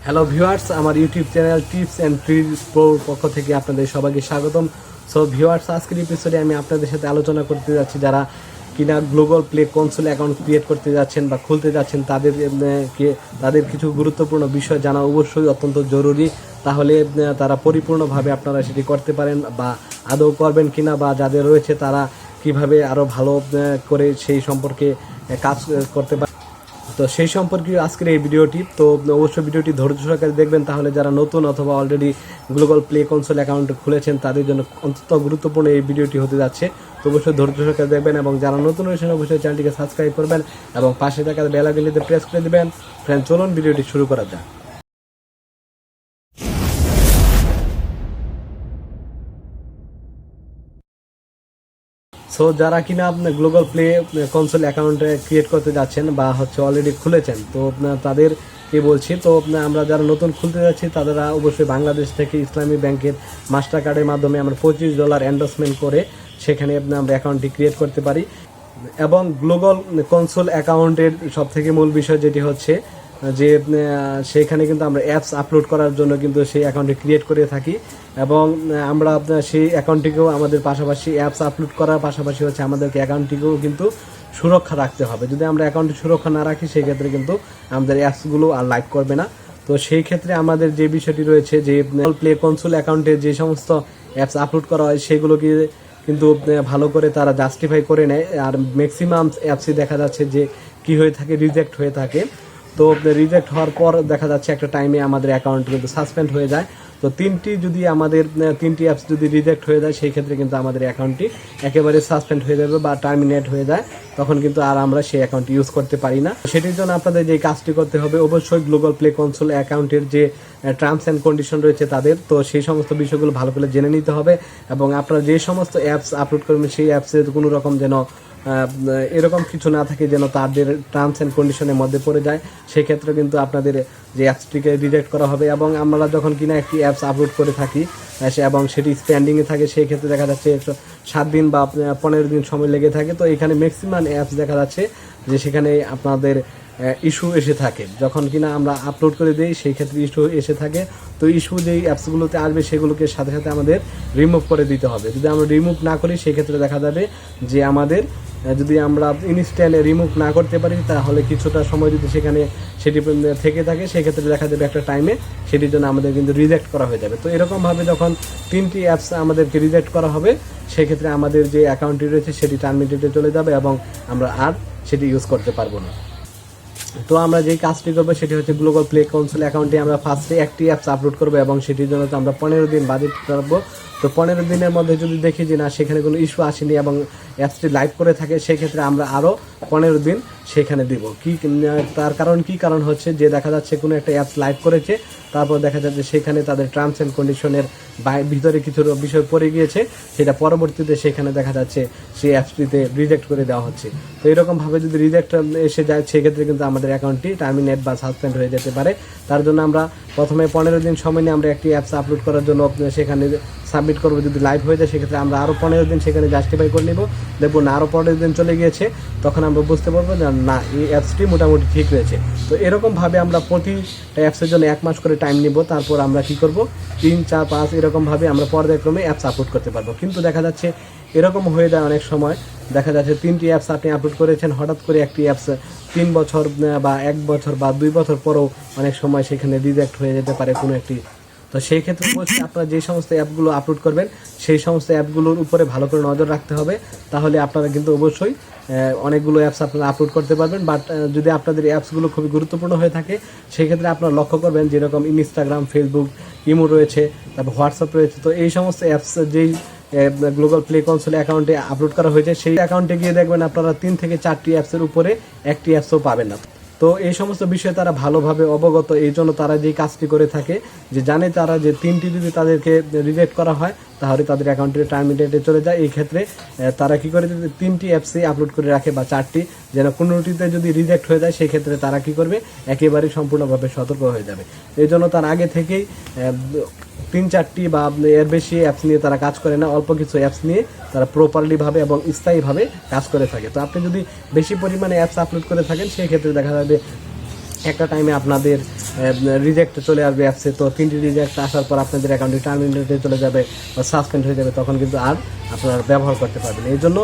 Hello viewers, আমার YouTube channel tips and tricks প্রোর পক্ষ থেকে আপনাদের সবাইকে স্বাগতম। সো ভিউয়ার্স, আজকের এপিসোডে আমি আপনাদের সাথে আলোচনা করতে যাচ্ছি যারা কিনা global play console account create করতে যাচ্ছেন বা খুলতে যাচ্ছেন তাদের কিছু গুরুত্বপূর্ণ বিষয় জানা অবশ্যই অত্যন্ত জরুরি। তাহলে তারা পরিপূর্ণভাবে আপনারা সেটি করতে পারেন বা আদৌ করবেন কিনা, বা যাদের রয়েছে তারা কিভাবে আরও ভালো করে সেই সম্পর্কে কাজ করতে পারে। তো সেই সম্পর্কে আজকের এই ভিডিওটি, তো অবশ্যই ভিডিওটি ধৈর্য সহকারে দেখবেন। তাহলে যারা নতুন অথবা already global play console account খুলেছেন তাদের জন্য অত্যন্ত গুরুত্বপূর্ণ এই ভিডিওটি হতে যাচ্ছে। তো অবশ্যই ধৈর্য সহকারে দেখবেন এবং যারা নতুন রয়েছেন অবশ্যই চ্যানেলটিকে সাবস্ক্রাইব করবেন এবং পাশে থাকা বেল আইকনটিতে প্রেস করে দেবেন। ফ্রেন্ড, চলুন ভিডিওটি শুরু করা যাক। সো যারা কিনা আপনার global play console account create করতে যাচ্ছেন বা অলরেডি খুলেছেন, তো তাদেরকে বলছি, তো আমরা যারা নতুন খুলতে যাচ্ছি তারা অবশ্যই বাংলাদেশ থেকে ইসলামী ব্যাংকের মাস্টার কার্ডের মাধ্যমে আমরা $25 এন্ডোর্সমেন্ট করে সেখানে আমরা অ্যাকাউন্টটি ক্রিয়েট করতে পারি। এবং গ্লোবাল কনসোল অ্যাকাউন্টের সবথেকে মূল বিষয় যেটি হচ্ছে যে সেখানে কিন্তু আমরা অ্যাপস আপলোড করার জন্য কিন্তু সেই অ্যাকাউন্টটি ক্রিয়েট করে থাকি এবং আমরা সেই অ্যাকাউন্টটিকেও আমাদের পাশাপাশি অ্যাপস আপলোড করার পাশাপাশি আমাদেরকে অ্যাকাউন্টটিকেও কিন্তু সুরক্ষা রাখতে হবে। যদি আমরা অ্যাকাউন্টটি সুরক্ষা না রাখি সেই ক্ষেত্রে কিন্তু আমাদের অ্যাপসগুলো আর লাইভ করবে না। তো সেই ক্ষেত্রে আমাদের যে বিষয়টি রয়েছে যে প্লে কনসোল অ্যাকাউন্টে যে সমস্ত অ্যাপস আপলোড করা হয় সেগুলোকে কিন্তু ভালো করে তারা জাস্টিফাই করে নেয়। আর ম্যাক্সিমাম অ্যাপসই দেখা যাচ্ছে যে কি হয়ে থাকে, রিজেক্ট হয়ে থাকে। তো রিজেক্ট হওয়ার পর দেখা যাচ্ছে একটা টাইমে আমাদের অ্যাকাউন্ট কিন্তু সাসপেন্ড হয়ে যায়। তো তিনটি অ্যাপস যদি রিজেক্ট হয়ে যায় সেই ক্ষেত্রে কিন্তু আমাদের অ্যাকাউন্টটি একেবারে সাসপেন্ড হয়ে যাবে বা টার্মিনেট হয়ে যায়। তখন কিন্তু আর আমরা সেই অ্যাকাউন্টটি ইউজ করতে পারি না। সেটির জন্য আপনাদের যে কাজটি করতে হবে, অবশ্যই গ্লোবাল প্লে কনসোল অ্যাকাউন্টের যে টার্মস অ্যান্ড কন্ডিশন রয়েছে তাদের, তো সেই সমস্ত বিষয়গুলো ভালো করে জেনে নিতে হবে এবং আপনারা যে সমস্ত অ্যাপস আপলোড করবেন সেই অ্যাপসের কোনো রকম যেন এরকম কিছু না থাকে যেন তাদের টার্মস অ্যান্ড কন্ডিশনের মধ্যে পড়ে যায়। সেক্ষেত্রে কিন্তু আপনাদের যে অ্যাপসটিকে রিজেক্ট করা হবে। এবং আমরা যখন কিনা একটি অ্যাপস আপলোড করে থাকি এবং সেটি স্ট্যান্ডিংয়ে থাকে সেই ক্ষেত্রে দেখা যাচ্ছে 7 দিন বা 15 দিন সময় লেগে থাকে। তো এখানে ম্যাক্সিমাম অ্যাপস দেখা যাচ্ছে যে সেখানে আপনাদের ইস্যু এসে থাকে। যখন কিনা আমরা আপলোড করে দিই সেই ক্ষেত্রে ইস্যু এসে থাকে। তো ইস্যু যেই অ্যাপসগুলোতে আসবে সেগুলোকে সাথে সাথে আমাদের রিমুভ করে দিতে হবে। যদি আমরা রিমুভ না করি সেই ক্ষেত্রে দেখা যাবে যে আমাদের যদি আমরা ইনস্ট্যান্ট রিমুভ না করতে পারি তাহলে কিছুটা সময় যদি সেখানে সেটি থেকে থাকে সেক্ষেত্রে দেখা যাবে একটা টাইমে সেটির জন্য আমাদের কিন্তু রিজেক্ট করা হয়ে যাবে। তো এরকমভাবে যখন 3টি অ্যাপস আমাদেরকে রিজেক্ট করা হবে সেক্ষেত্রে আমাদের যে অ্যাকাউন্টটি রয়েছে সেটি টার্মিনেটে চলে যাবে এবং আমরা আর সেটি ইউজ করতে পারবো না। তো আমরা যেই কাজটি করবো সেটি হচ্ছে গ্লোবাল প্লে কনসোল অ্যাকাউন্টে আমরা ফার্স্টে একটি অ্যাপস আপলোড করবো এবং সেটির জন্য তো আমরা 15 দিন বাজেট করবো। তো 15 দিনের মধ্যে যদি দেখি যে না সেখানে কোনো ইস্যু আসেনি এবং অ্যাপসটি লাইভ করে থাকে সেক্ষেত্রে আমরা আরও 15 দিন সেখানে দিব। তার কারণ হচ্ছে যে দেখা যাচ্ছে কোনো একটা অ্যাপস লাইভ করেছে, তারপর দেখা যাচ্ছে সেখানে তাদের টার্মস অ্যান্ড কন্ডিশনের ভিতরে কিছু বিষয় পড়ে গিয়েছে, সেটা পরবর্তীতে সেখানে দেখা যাচ্ছে সেই অ্যাপসটিতে রিজেক্ট করে দেওয়া হচ্ছে। তো এরকমভাবে যদি রিজেক্ট এসে যায় সেক্ষেত্রে কিন্তু আমাদের অ্যাকাউন্টটি টার্মিনেট বা সাসপেন্ড হয়ে যেতে পারে। তার জন্য আমরা প্রথমে 15 দিন সময় নিয়ে আমরা একটি অ্যাপস আপলোড করার জন্য সেখানে সাবমিট করবো। যদি লাইভ হয়ে যায় সেক্ষেত্রে আমরা আরও 15 দিন সেখানে জাস্টিফাই করে নেব। দেখবো না আরও 15 দিন চলে গিয়েছে, তখন আমরা বুঝতে পারবো যে না এই অ্যাপসটি মোটামুটি ঠিক রয়েছে। তো এরকমভাবে আমরা প্রতি অ্যাপসের জন্য 1 মাস করে টাইম নিব। তারপর আমরা কি করব 3, 4, 5 এরকমভাবে আমরা পর্যায়ক্রমে অ্যাপস আপলোড করতে পারবো। কিন্তু দেখা যাচ্ছে এরকম হয়ে যায় অনেক সময়, দেখা যাচ্ছে 3টি অ্যাপস আপনি আপলোড করেছেন, হঠাৎ করে একটি অ্যাপস 3 বছর বা 1 বছর বা 2 বছর পরেও অনেক সময় সেখানে রিজেক্ট হয়ে যেতে পারে কোনো একটি। তো সেই ক্ষেত্রে বলছি আপনারা যে সমস্ত অ্যাপগুলো আপলোড করবেন সেই সমস্ত অ্যাপগুলোর উপরে ভালো করে নজর রাখতে হবে। তাহলে আপনারা কিন্তু অবশ্যই অনেকগুলো অ্যাপস আপনারা আপলোড করতে পারবেন। বাট যদি আপনাদের অ্যাপসগুলো খুবই গুরুত্বপূর্ণ হয়ে থাকে সেই ক্ষেত্রে আপনারা লক্ষ্য করবেন যেরকম ইনস্টাগ্রাম, ফেসবুক, ইমো রয়েছে, তারপর হোয়াটসঅ্যাপ রয়েছে। তো এই সমস্ত অ্যাপস যেই গ্লোবাল প্লে কনসোল অ্যাকাউন্টে আপলোড করা হয়েছে সেই অ্যাকাউন্টে গিয়ে দেখবেন আপনারা 3 থেকে 4টি অ্যাপসের উপরে একটি অ্যাপসও পাবেন না। তো এই সমস্ত বিষয়ে তারা ভালোভাবে অবগত, এই জন্য তারা যেই কাজটি করে থাকে যে জানে তারা যে 3টি যদি তাদেরকে রিজেক্ট করা হয় তাহলে তাদের অ্যাকাউন্টে টার্মিনেটে চলে যায়। এই ক্ষেত্রে তারা কি করে 3টি অ্যাপসে আপলোড করে রাখে বা 4টি, যেন কোনোটিতে যদি রিজেক্ট হয়ে যায় সেই ক্ষেত্রে তারা কি করবে একেবারেই সম্পূর্ণভাবে সতর্ক হয়ে যাবে। এই জন্য তার আগে থেকেই 3-4টি বা এর বেশি অ্যাপস নিয়ে তারা কাজ করে না, অল্প কিছু অ্যাপস নিয়ে তারা প্রপারলিভাবে এবং স্থায়ীভাবে কাজ করে থাকে। তো আপনি যদি বেশি পরিমাণে অ্যাপস আপলোড করে থাকেন সেই ক্ষেত্রে দেখা যাবে একটা টাইমে আপনাদের রিজেক্ট চলে আসবে অ্যাপসে, তো 3টি রিজেক্ট আসার পর আপনাদের অ্যাকাউন্টে টার্মিনেটে চলে যাবে বা সাসপেন্ড হয়ে যাবে, তখন কিন্তু আর আপনারা ব্যবহার করতে পারবেন। এই জন্য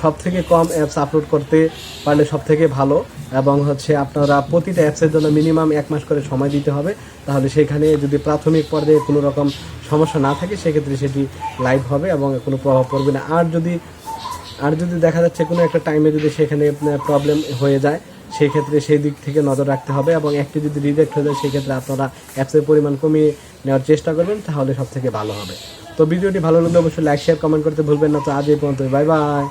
সব থেকে কম অ্যাপস আপলোড করতে পারলে সব থেকে ভালো, এবং হচ্ছে আপনারা প্রতিটা অ্যাপসের জন্য মিনিমাম 1 মাস করে সময় দিতে হবে। তাহলে সেখানে যদি প্রাথমিক পর্যায়ে কোনো রকম সমস্যা না থাকে সেক্ষেত্রে সেটি লাইভ হবে এবং কোনো প্রভাব পড়বে না। আর যদি দেখা যাচ্ছে কোনো একটা টাইমে যদি সেখানে প্রবলেম হয়ে যায়, সেই ক্ষেত্রে সেই দিক থেকে নজর রাখতে হবে, এবং একটি যদি রিজেক্ট হয়ে যায় সেক্ষেত্রে আপনারা অ্যাপসের পরিমাণ কমিয়ে নেওয়ার চেষ্টা করবেন, তাহলে সব থেকে ভালো হবে। তো ভিডিওটি ভালো লাগলে অবশ্যই লাইক শেয়ার কমেন্ট করতে ভুলবেন না। তো আজ এই পর্যন্ত, বাই বাই।